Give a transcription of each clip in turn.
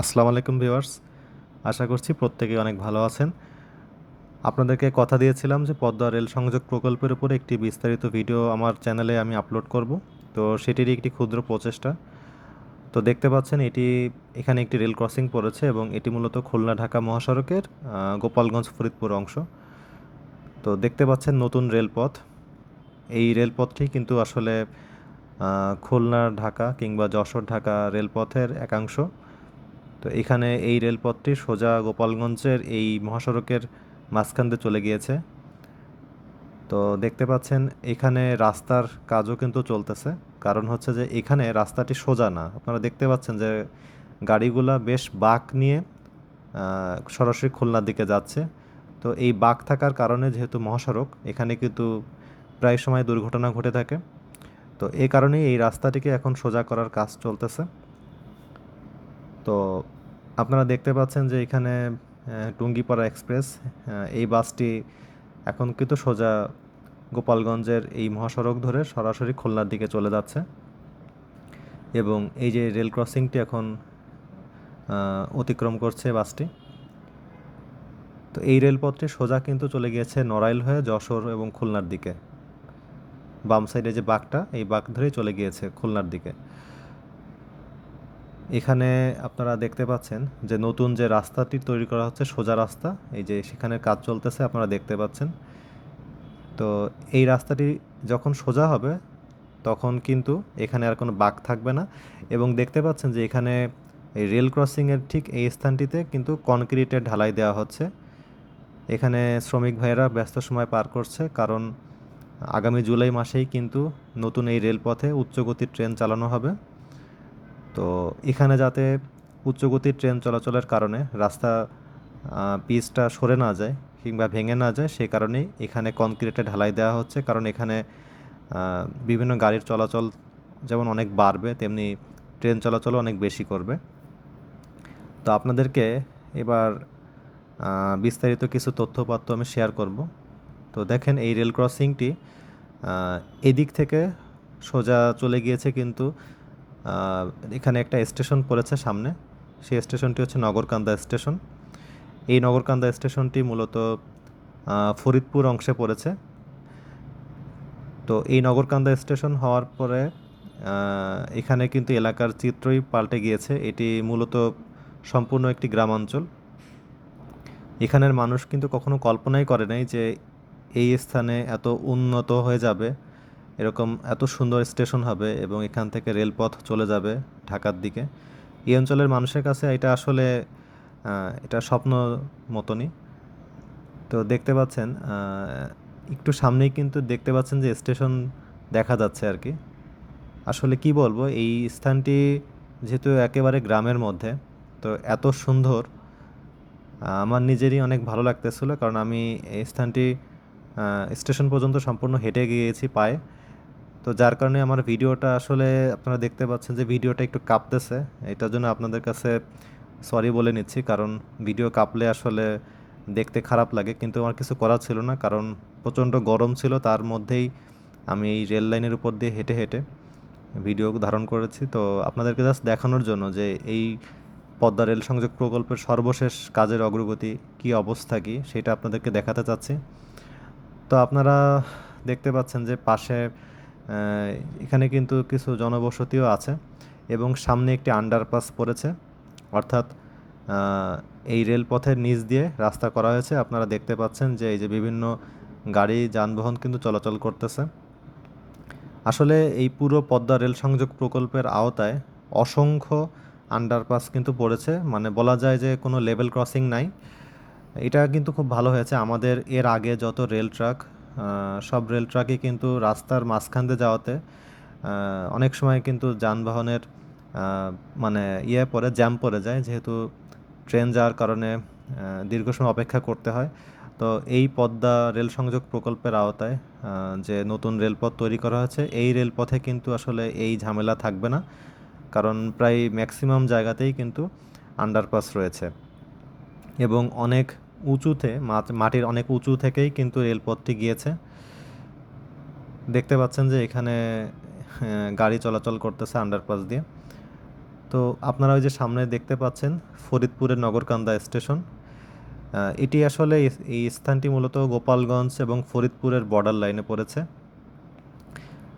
আসসালামু আলাইকুম ভিউয়ার্স। আশা করছি প্রত্যেকেই অনেক ভালো আছেন। আপনাদেরকে কথা দিয়েছিলাম যে পদ্মা রেল সংযোগ প্রকল্পের উপরে একটি বিস্তারিত ভিডিও আমার চ্যানেলে আমি আপলোড করব। তো সেটিরই একটি ক্ষুদ্র প্রচেষ্টা। তো দেখতে পাচ্ছেন এখানে একটি রেল ক্রসিং পড়েছে এবং এটি মূলত খুলনা ঢাকা মহাসড়কের গোপালগঞ্জ ফরিদপুর অংশ। তো দেখতে পাচ্ছেন নতুন রেলপথ। এই রেলপথটি কিন্তু আসলে খুলনা ঢাকা কিংবা যশোর ঢাকা রেলপথের একাংশ। তো এখানে এই রেলপথটি সোজা গোপালগঞ্জের এই মহাসড়কের মাঝখান দিয়ে চলে গিয়েছে। তো দেখতে পাচ্ছেন এখানে রাস্তার কাজও কিন্তু চলতেছে। কারণ হচ্ছে যে এখানে রাস্তাটি সোজা না। আপনারা দেখতে পাচ্ছেন যে গাড়িগুলা বেশ বাঁক নিয়ে সরাসরি খুলনার দিকে যাচ্ছে। তো এই বাঁক থাকার কারণে যেহেতু মহাসড়ক, এখানে কিন্তু প্রায় সময় দুর্ঘটনা ঘটে থাকে। তো এই কারণেই এই রাস্তাটিকে এখন সোজা করার কাজ চলতেছে। তো আপনারা দেখতে পাচ্ছেন যে এখানে টুঙ্গিপাড়া এক্সপ্রেস, এই বাসটি এখন কিন্তু সোজা গোপালগঞ্জের এই মহাসড়ক ধরে সরাসরি খুলনার দিকে চলে যাচ্ছে। এবং এই যে রেল ক্রসিংটি এখন অতিক্রম করছে বাসটি। তো এই রেলপথটি সোজা কিন্তু চলে গিয়েছে নড়াইল হয়ে যশোর এবং খুলনার দিকে। বাম সাইডে যে বাঁকটা, এই বাঁক ধরেই চলে গিয়েছে খুলনার দিকে। এখানে আপনারা দেখতে পাচ্ছেন যে নতুন যে রাস্তাটি তৈরি করা হচ্ছে, সোজা রাস্তা, এই যে সেখানে কাজ চলতেছে আপনারা দেখতে পাচ্ছেন। তো এই রাস্তাটি যখন সোজা হবে তখন কিন্তু এখানে আর কোনো বাঁক থাকবে না। এবং দেখতে পাচ্ছেন যে এখানে এই রেল ক্রসিংয়ের ঠিক এই স্থানটিতে কিন্তু কনক্রিটের ঢালাই দেওয়া হচ্ছে। এখানে শ্রমিক ভাইয়েরা ব্যস্ত সময় পার করছে, কারণ আগামী জুলাই মাসেই কিন্তু নতুন এই রেলপথে উচ্চগতির ট্রেন চালানো হবে। তো এখানে যাতে উচ্চগতির ট্রেন চলাচলের কারণে রাস্তা পিচটা সরে না যায় কিংবা ভেঙে না যায়, সেই কারণেই এখানে কনক্রিটে ঢালাই দেওয়া হচ্ছে। কারণ এখানে বিভিন্ন গাড়ির চলাচল যেমন অনেক বাড়বে, তেমনি ট্রেন চলাচলও অনেক বেশি করবে। তো আপনাদেরকে এবার বিস্তারিত কিছু তথ্যপাত্র আমি শেয়ার করব। তো দেখেন এই রেল ক্রসিংটি এদিক থেকে সোজা চলে গিয়েছে, কিন্তু এখানে একটা স্টেশন পড়েছে সামনে। সেই স্টেশনটি হচ্ছে নগরকান্দা স্টেশন। এই নগরকান্দা স্টেশনটি মূলত ফরিদপুর অংশে পড়েছে। তো এই নগরকান্দা স্টেশন হওয়ার পরে এখানে কিন্তু এলাকার চিত্রই পাল্টে গিয়েছে। এটি মূলত সম্পূর্ণ একটি গ্রামাঞ্চল। এখানের মানুষ কিন্তু কখনো কল্পনাই করে নাই যে এই স্থানে এত উন্নত হয়ে যাবে, এরকম এত সুন্দর স্টেশন হবে এবং এখান থেকে রেলপথ চলে যাবে ঢাকার দিকে। এই অঞ্চলের মানুষের কাছে এটা আসলে এটা স্বপ্ন মতনই। তো দেখতে পাচ্ছেন একটু সামনেই কিন্তু দেখতে পাচ্ছেন যে স্টেশন দেখা যাচ্ছে আর কি। আসলে কি বলবো, এই স্থানটি যেহেতু একেবারে গ্রামের মধ্যে, তো এত সুন্দর, আমার নিজেরই অনেক ভালো লাগতেছিল। কারণ আমি এই স্থানটি স্টেশন পর্যন্ত সম্পূর্ণ হেঁটে গিয়েছি পায়ে। তো যার কারণে আমার ভিডিওটা আসলে আপনারা দেখতে পাচ্ছেন যে ভিডিওটা একটু কাঁপতেছে। এটার জন্য আপনাদের কাছে সরি বলে নিচ্ছি, কারণ ভিডিও কাঁপলে আসলে দেখতে খারাপ লাগে। কিন্তু আমার কিছু করার ছিল না, কারণ প্রচণ্ড গরম ছিল। তার মধ্যেই আমি এই রেল লাইনের উপর দিয়ে হেঁটে হেঁটে ভিডিও ধারণ করেছি। তো আপনাদেরকে জাস্ট দেখানোর জন্য যে এই পদ্মা রেল সংযোগ প্রকল্পের সর্বশেষ কাজের অগ্রগতি কী অবস্থা কী, সেটা আপনাদেরকে দেখাতে চাচ্ছি। তো আপনারা দেখতে পাচ্ছেন যে পাশে এখানে কিন্তু কিছু জনবসতিও আছে এবং সামনে একটি আন্ডারপাস পড়েছে। অর্থাৎ এই রেলপথের নিচ দিয়ে রাস্তা করা হয়েছে। আপনারা দেখতে পাচ্ছেন যে এই যে বিভিন্ন গাড়ি যানবাহন কিন্তু চলাচল করতেছে। আসলে এই পুরো পদ্মা রেল সংযোগ প্রকল্পের আওতায় অসংখ্য আন্ডারপাস কিন্তু পড়েছে, মানে বলা যায় যে কোনো লেভেল ক্রসিং নাই। এটা কিন্তু খুব ভালো হয়েছে। আমাদের এর আগে যত রেল ট্র্যাক, সব রেল ট্র্যাকই কিন্তু রাস্তার মাঝখান দিয়ে যাওয়াতে অনেক সময় কিন্তু যানবাহনের মানে পড়ে জ্যাম পড়ে যায়, যেহেতু ট্রেন যাওয়ার কারণে দীর্ঘ সময় অপেক্ষা করতে হয়। তো এই পদ্মা রেল সংযোগ প্রকল্পের আওতায় যে নতুন রেলপথ তৈরি করা হয়েছে, এই রেলপথে কিন্তু আসলে এই ঝামেলা থাকবে না। কারণ প্রায় ম্যাক্সিমাম জায়গাতেই কিন্তু আন্ডারপাস রয়েছে এবং অনেক উঁচুতে, মাটির অনেক উঁচু থেকেই কিন্তু রেলপথটি গিয়েছে। দেখতে পাচ্ছেন যে এখানে গাড়ি চলাচল করতেছে আন্ডারপাস দিয়ে। তো আপনারা ওই যে সামনে দেখতে পাচ্ছেন ফরিদপুরের নগরকান্দা স্টেশন। এটি আসলে এই স্থানটি মূলত গোপালগঞ্জ এবং ফরিদপুরের বর্ডার লাইনে পড়েছে।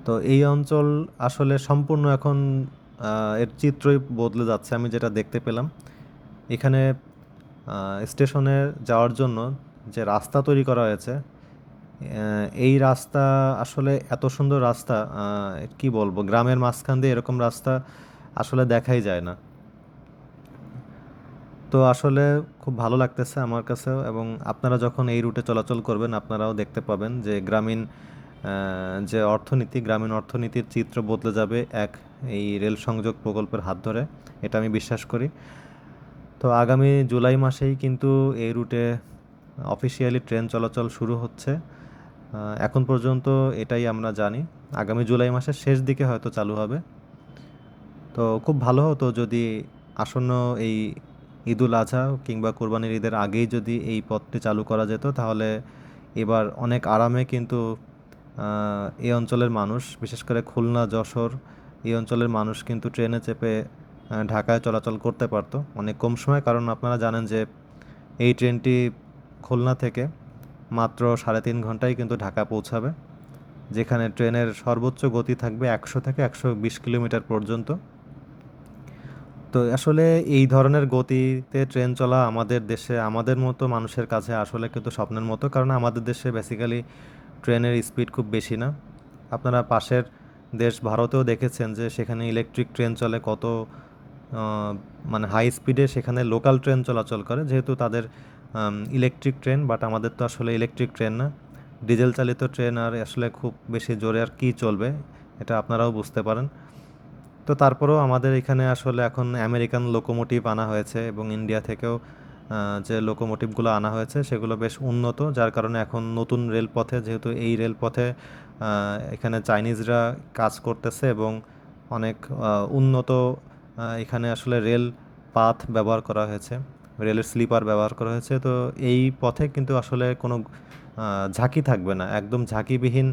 তো এই অঞ্চল আসলে সম্পূর্ণ এখন এর চিত্রই বদলে যাচ্ছে, আমি যেটা দেখতে পেলাম। এখানে স্টেশনে যাওয়ার জন্য যে রাস্তা তৈরি করা হয়েছে, এই রাস্তা আসলে এত সুন্দর রাস্তা, কি বলবো, গ্রামের মাঝখান দিয়ে এরকম রাস্তা আসলে দেখাই যায় না। তো আসলে খুব ভালো লাগতেছে আমার কাছেও, এবং আপনারা যখন এই রুটে চলাচল করবেন আপনারাও দেখতে পাবেন যে গ্রামীণ যে অর্থনীতি, গ্রামীণ অর্থনীতির চিত্র বদলে যাবে এই রেল সংযোগ প্রকল্পের হাত ধরে, এটা আমি বিশ্বাস করি। তো আগামী জুলাই মাসেই কিন্তু এই রুটে অফিসিয়ালি ট্রেন চলাচল শুরু হচ্ছে। এখন পর্যন্ত এটাই আমরা জানি, আগামী জুলাই মাসের শেষ দিকে হয়তো চালু হবে। তো খুব ভালো হতো যদি আসন্ন এই ঈদুল আজহা কিংবা কোরবানির ঈদের আগেই যদি এই পথটি চালু করা যেত, তাহলে এবার অনেক আরামে কিন্তু এই অঞ্চলের মানুষ, বিশেষ করে খুলনা, যশোর, এই অঞ্চলের মানুষ কিন্তু ট্রেনে চেপে ঢাকায় চলাচল করতে পারতো অনেক কম সময়। কারণ আপনারা জানেন যে এই ট্রেনটি খুলনা থেকে মাত্র 3.5 ঘন্টায় কিন্তু ঢাকা পৌঁছাবে, যেখানে ট্রেনের সর্বোচ্চ গতি থাকবে 100 থেকে 120 কিলোমিটার পর্যন্ত। তো আসলে এই ধরনের গতিতে ট্রেন চলা আমাদের দেশে, আমাদের মতো মানুষের কাছে আসলে কিন্তু স্বপ্নের মতো, কারণ আমাদের দেশে বেসিক্যালি ট্রেনের স্পিড খুব বেশি না। আপনারা পাশের দেশ ভারতেও দেখেছেন যে সেখানে ইলেকট্রিক ট্রেন চলে কত, মানে হাই স্পিডে সেখানে লোকাল ট্রেন চলাচল করে, যেহেতু তাদের ইলেকট্রিক ট্রেন। বাট আমাদের তো আসলে ইলেকট্রিক ট্রেন না, ডিজেল চালিত ট্রেন, আর আসলে খুব বেশি জোরে আর কি চলবে, এটা আপনারাও বুঝতে পারেন। তো তারপরেও আমাদের এখানে আসলে এখন আমেরিকান লোকোমোটিভ আনা হয়েছে, এবং ইন্ডিয়া থেকেও যে লোকোমোটিভগুলো আনা হয়েছে সেগুলো বেশ উন্নত, যার কারণে এখন নতুন রেলপথে, যেহেতু এই রেলপথে এখানে চাইনিজরা কাজ করতেছে এবং অনেক উন্নত এখানে আসলে রেল পাথ ব্যবহার করা হয়েছে, রেলের স্লিপার ব্যবহার করা হয়েছে। তো এই পথে কিন্তু আসলে কোনো ঝাঁকি থাকবে না, একদম ঝাঁকিবিহীন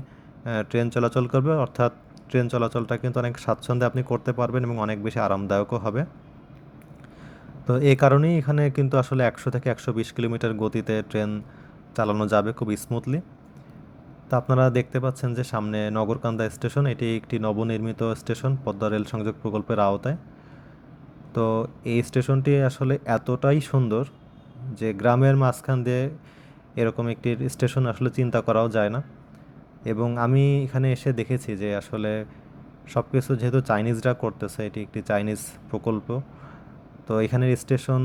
ট্রেন চলাচল করবে, অর্থাৎ ট্রেন চলাচলটা কিন্তু অনেক স্বাচ্ছন্দ্যে আপনি করতে পারবেন এবং অনেক বেশি আরামদায়কও হবে। তো এই কারণেই এখানে কিন্তু আসলে 100 থেকে 120 কিলোমিটার গতিতে ট্রেন চালানো যাবে খুব স্মুথলি। তো আপনারা দেখতে পাচ্ছেন যে সামনে নগরকান্দা স্টেশন, এটি একটি নবনির্মিত স্টেশন পদ্মা রেল সংযোগ প্রকল্পের আওতায়। তো এই স্টেশনটি আসলে এতটাই সুন্দর যে গ্রামের মাঝখান দিয়ে এরকম একটি স্টেশন আসলে চিন্তা করাও যায় না। এবং আমি এখানে এসে দেখেছি যে আসলে সব কিছু যেহেতু চাইনিজরা করতেছে, এটি একটি চাইনিজ প্রকল্প, তো এখানের স্টেশন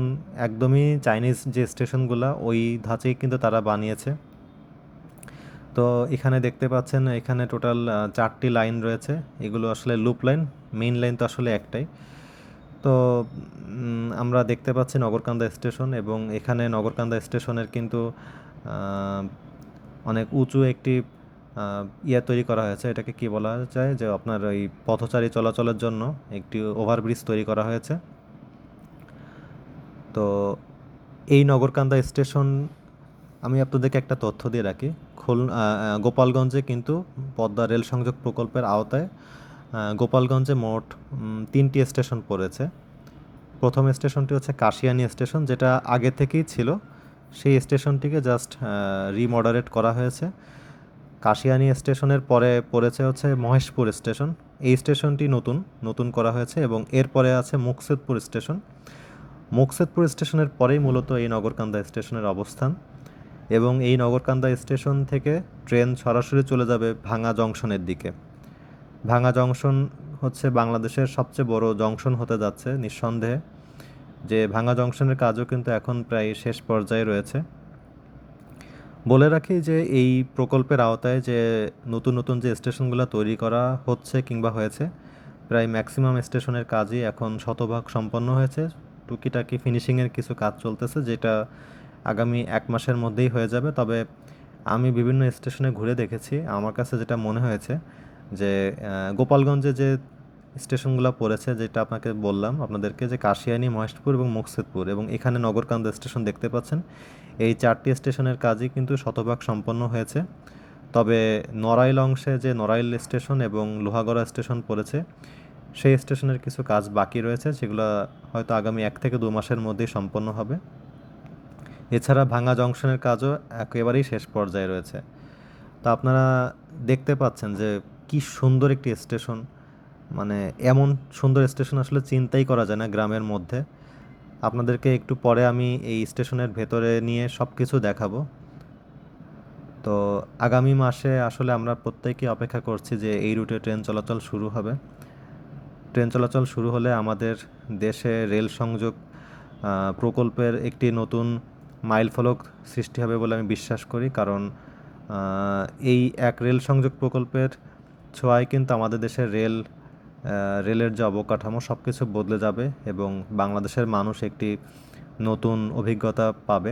একদমই চাইনিজ যে স্টেশনগুলো ওই ধাঁচেই কিন্তু তারা বানিয়েছে। তো এখানে দেখতে পাচ্ছেন এখানে টোটাল 4টি লাইন রয়েছে, এগুলো আসলে লুপ লাইন, মেইন লাইন তো আসলে একটাই। তো আমরা দেখতে পাচ্ছি নগরকান্দা স্টেশন, এবং এখানে নগরকান্দা স্টেশনের কিন্তু অনেক উঁচু একটি তৈরি করা হয়েছে, এটাকে কি বলা যায়, যে আপনার ওই পথচারী চলাচলের জন্য একটি ওভারব্রিজ তৈরি করা হয়েছে। তো এই নগরকান্দা স্টেশন, আমি আপনাদেরকে একটা তথ্য দিয়ে রাখি, গোপালগঞ্জে কিন্তু পদ্মা রেল সংযোগ প্রকল্পের আওতায় গোপালগঞ্জে মোট 3টি স্টেশন পড়েছে। প্রথম স্টেশনটি হচ্ছে কাশিয়ানী স্টেশন, যেটা আগে থেকেই ছিল, সেই স্টেশনটিকে জাস্ট রিমডারেট করা হয়েছে। কাশিয়ানী স্টেশনের পরে পড়েছে হচ্ছে মহেশপুর স্টেশন, এই স্টেশনটি নতুন করা হয়েছে, এবং এরপরে আছে মুকসেদপুর স্টেশন। মুকসেদপুর স্টেশনের পরেই মূলত এই নগরকান্দা স্টেশনের অবস্থান, এবং এই নগরকান্দা স্টেশন থেকে ট্রেন সরাসরি চলে যাবে ভাঙা জংশনের দিকে। ভাঙা জংশন হচ্ছে বাংলাদেশের সবচেয়ে বড় জংশন হতে যাচ্ছে নিঃসন্দেহে, যে ভাঙা জংশনের কাজও কিন্তু এখন প্রায় শেষ পর্যায়ে রয়েছে। বলে রাখি যে এই প্রকল্পের আওতায় যে নতুন যে স্টেশনগুলো তৈরি করা হচ্ছে কিংবা হয়েছে, প্রায় ম্যাক্সিমাম স্টেশনের কাজই এখন শতভাগ সম্পন্ন হয়েছে। টুকিটাকি ফিনিশিংয়ের কিছু কাজ চলতেছে, যেটা আগামী 1 মাসের মধ্যেই হয়ে যাবে। তবে আমি বিভিন্ন স্টেশনে ঘুরে দেখেছি, আমার কাছে যেটা মনে হয়েছে যে গোপালগঞ্জে যে স্টেশনগুলো পড়েছে, যেটা আপনাকে বললাম আপনাদেরকে, যে কাশিয়ানী, মহেশপুর এবং মুকসেদপুর, এবং এখানে নগরকান্দা স্টেশন দেখতে পাচ্ছেন, এই 4টি স্টেশনের কাজই কিন্তু শতভাগ সম্পন্ন হয়েছে। তবে নড়াইল অংশে যে নড়াইল স্টেশন এবং লোহাগড়া স্টেশন পড়েছে, সেই স্টেশনের কিছু কাজ বাকি রয়েছে, যেগুলো হয়তো আগামী 1 থেকে 2 মাসের মধ্যেই সম্পন্ন হবে। এছাড়া ভাঙা জংশনের কাজও একেবারেই শেষ পর্যায়ে রয়েছে। তো আপনারা দেখতে পাচ্ছেন যে কি সুন্দর একটি স্টেশন, মানে এমন সুন্দর স্টেশন আসলে চিন্তাই করা যায় না গ্রামের মধ্যে। আপনাদেরকে একটু পরে আমি এই স্টেশনের ভেতরে নিয়ে সব কিছু দেখাবো। তো আগামী মাসে আসলে আমরা প্রত্যেকেই অপেক্ষা করছি যে এই রুটে ট্রেন চলাচল শুরু হবে। ট্রেন চলাচল শুরু হলে আমাদের দেশে রেল সংযোগ প্রকল্পের একটি নতুন মাইলফলক সৃষ্টি হবে বলে আমি বিশ্বাস করি, কারণ এই এক রেল সংযোগ প্রকল্পের ছোঁয়ায় কিন্তু আমাদের দেশের রেলের যে অবকাঠামো সব কিছু বদলে যাবে এবং বাংলাদেশের মানুষ একটি নতুন অভিজ্ঞতা পাবে।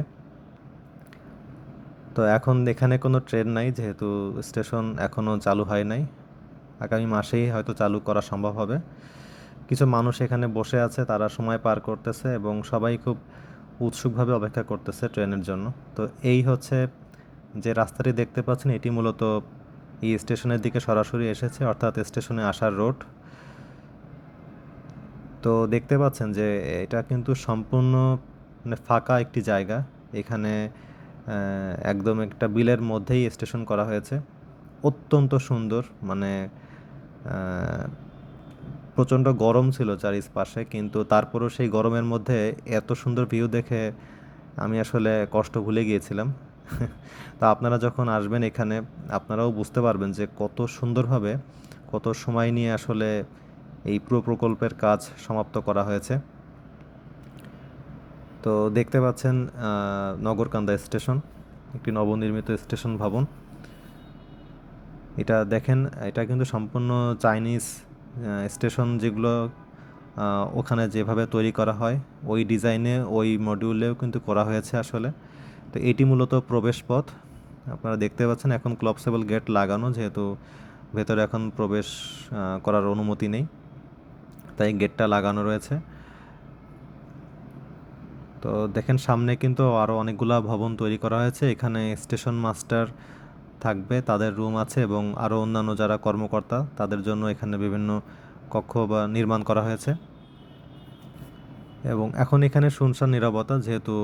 তো এখন এখানে কোনো ট্রেন নাই, যেহেতু স্টেশন এখনও চালু হয় নাই। আগামী মাসেই হয়তো চালু করা সম্ভব হবে। কিছু মানুষ এখানে বসে আছে, তারা সময় পার করতেছে এবং সবাই খুব উৎসুকভাবে অপেক্ষা করতেছে ট্রেনের জন্য। তো এই হচ্ছে যে রাস্তাটি দেখতে পাচ্ছেন, এটি মূলত এই স্টেশনের দিকে সরাসরি এসেছে, অর্থাৎ স্টেশনে আসার রোড। তো দেখতে পাচ্ছেন যে এটা কিন্তু সম্পূর্ণ মানে ফাঁকা একটি জায়গা। এখানে একদম একটা বিলের মধ্যেই স্টেশন করা হয়েছে। অত্যন্ত সুন্দর, মানে প্রচণ্ড গরম ছিল চারিপাশে, কিন্তু তারপরেও সেই গরমের মধ্যে এত সুন্দর ভিউ দেখে আমি আসলে কষ্ট ভুলে গিয়েছিলাম। তা আপনারা যখন আসবেন এখানে, আপনারাও বুঝতে পারবেন যে কত সুন্দরভাবে, কত সময় নিয়ে আসলে এই পুরো প্রকল্পের কাজ সমাপ্ত করা হয়েছে। তো দেখতে পাচ্ছেন নগরকান্দা স্টেশন, একটি নবনির্মিত স্টেশন ভবন। এটা দেখেন, এটা কিন্তু সম্পূর্ণ চাইনিজ স্টেশন, যেগুলো ওখানে যেভাবে তৈরি করা হয় ওই ডিজাইনে, ওই মডিউলেও কিন্তু করা হয়েছে আসলে। তো এটি মূলত প্রবেশ পথ। আপনারা দেখতে পাচ্ছেন এখন ক্লপসেবল গেট লাগানো, যেহেতু ভেতরে এখন প্রবেশ করার অনুমতি নেই, তাই গেটটা লাগানো রয়েছে। তো দেখেন সামনে কিন্তু আরও অনেকগুলা ভবন তৈরি করা হয়েছে। এখানে স্টেশন মাস্টার থাকবে, তাদের রুম আছে, এবং আরও অন্যান্য যারা কর্মকর্তা তাদের জন্য এখানে বিভিন্ন কক্ষ বা নির্মাণ করা হয়েছে। এবং এখন এখানে শুনশান নীরবতা, যেহেতু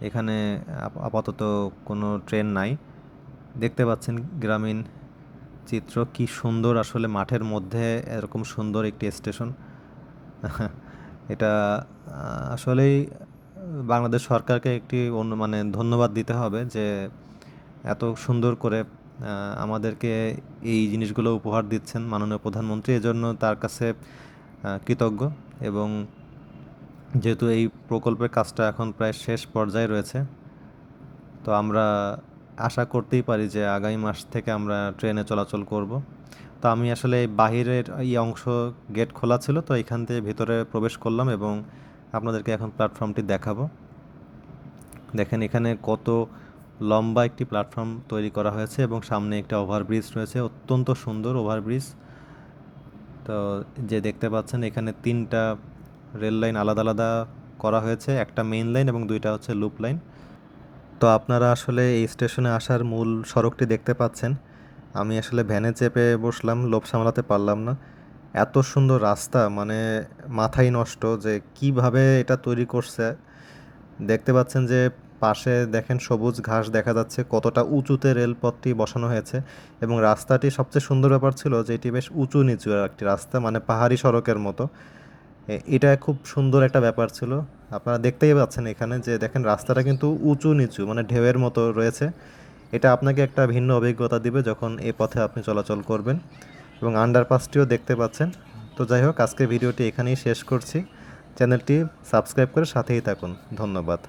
এখানে আপাতত কোনো ট্রেন নাই। দেখতে পাচ্ছেন গ্রামীণ চিত্র, কি সুন্দর আসলে মাঠের মধ্যে এরকম সুন্দর একটি স্টেশন। এটা আসলেই বাংলাদেশ সরকারকে একটি মানে ধন্যবাদ দিতে হবে যে এত সুন্দর করে আমাদেরকে এই জিনিসগুলো উপহার দিচ্ছেন মাননীয় প্রধানমন্ত্রী। এজন্য তার কাছে কৃতজ্ঞ। এবং যেহেতু এই প্রকল্পের কাজটা এখন প্রায় শেষ পর্যায়ে রয়েছে, তো আমরা আশা করতেই পারি যে আগামী মাস থেকে আমরা ট্রেনে চলাচল করব। তো আমি আসলে বাহিরের এই অংশ গেট খোলা ছিল, তো এখান থেকে ভিতরে প্রবেশ করলাম এবং আপনাদেরকে এখন প্ল্যাটফর্মটি দেখাবো। দেখেন এখানে কত লম্বা একটি প্ল্যাটফর্ম তৈরি করা হয়েছে এবং সামনে একটা ওভারব্রিজ রয়েছে, অত্যন্ত সুন্দর ওভারব্রিজ। তো যে দেখতে পাচ্ছেন এখানে 3টা রেল লাইন আলাদা আলাদা করা হয়েছে, একটা মেইন লাইন এবং 2টা হচ্ছে লুপ লাইন। তো আপনারা আসলে এই স্টেশনে আসার মূল সড়কটি দেখতে পাচ্ছেন। আমি আসলে ভ্যানে চেপে বসলাম, লোভ সামলাতে পারলাম না। এত সুন্দর রাস্তা, মানে মাথাই নষ্ট যে কিভাবে এটা তৈরি করছে। দেখতে পাচ্ছেন যে পাশে দেখেন সবুজ ঘাস দেখা যাচ্ছে, কতটা উঁচুতে রেলপথটি বসানো হয়েছে। এবং রাস্তাটি সবচেয়ে সুন্দর ব্যাপার ছিল যে এটি বেশ উঁচু নিচু একটি রাস্তা, মানে পাহাড়ি সড়কের মতো। এটা খুব সুন্দর একটা ব্যাপার ছিল। আপনারা দেখতেই পাচ্ছেন এখানে যে দেখেন রাস্তাটা কিন্তু উঁচু নিচু, মানে ঢেউয়ের মতো রয়েছে। এটা আপনাকে একটা ভিন্ন অভিজ্ঞতা দিবে যখন এই পথে আপনি চলাচল করবেন। এবং আন্ডারপাসটিও দেখতে পাচ্ছেন। তো যাই হোক, আজকে ভিডিওটি এখানেই শেষ করছি। চ্যানেলটি সাবস্ক্রাইব করে সাথেই থাকুন। ধন্যবাদ।